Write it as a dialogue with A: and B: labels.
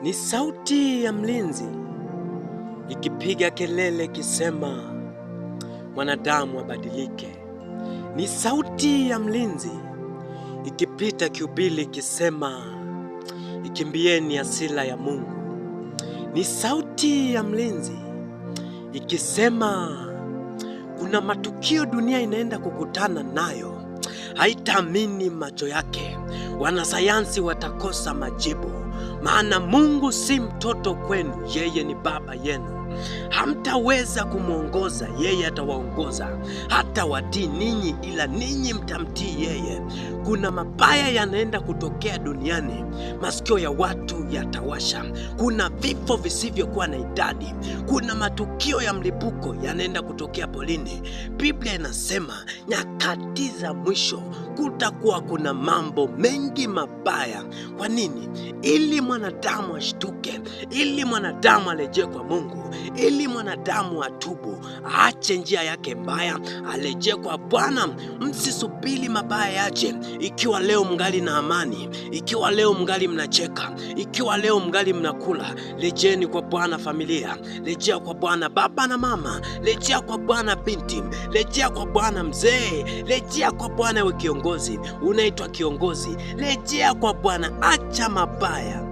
A: Ni sauti ya mlinzi ikipiga kelele ikisema mwanadamu abadilike. Ni sauti ya mlinzi ikipita kiubili ikisema ikimbieni hasira ya Mungu. Ni sauti ya mlinzi ikisema kuna matukio dunia inaenda kukutana nayo, haitaamini macho yake. Wanasayansi watakosa majibu, maana Mungu si mtoto kwenu, yeye ni baba yenu. Hamtaweza kumwongoza, yeye atawaongoza. Hata watii ninyi, ila ninyi mtamtii yeye. Kuna mabaya yanaenda kutokea duniani, masikio ya watu yatawasha. Kuna vifo visivyokuwa na idadi. Kuna matukio ya mlipuko yanaenda kutokea polini. Biblia inasema nyakati za mwisho kutakuwa kuna mambo mengi mabaya. Kwa nini? Ili mwanadamu ashtuke, ili mwanadamu arejee kwa Mungu, ili mwanadamu atubu, aache njia yake mbaya, arejee kwa Bwana. Msisubiri mabaya yaje. Ikiwa leo mngali na amani, ikiwa leo mngali mnacheka, ikiwa leo mngali mnakula, rejeni kwa Bwana familia, rejea kwa Bwana baba na mama, rejea kwa Bwana binti, rejea kwa Bwana mzee, rejea kwa Bwana we kiongozi, unaitwa kiongozi, rejea kwa Bwana, acha mabaya.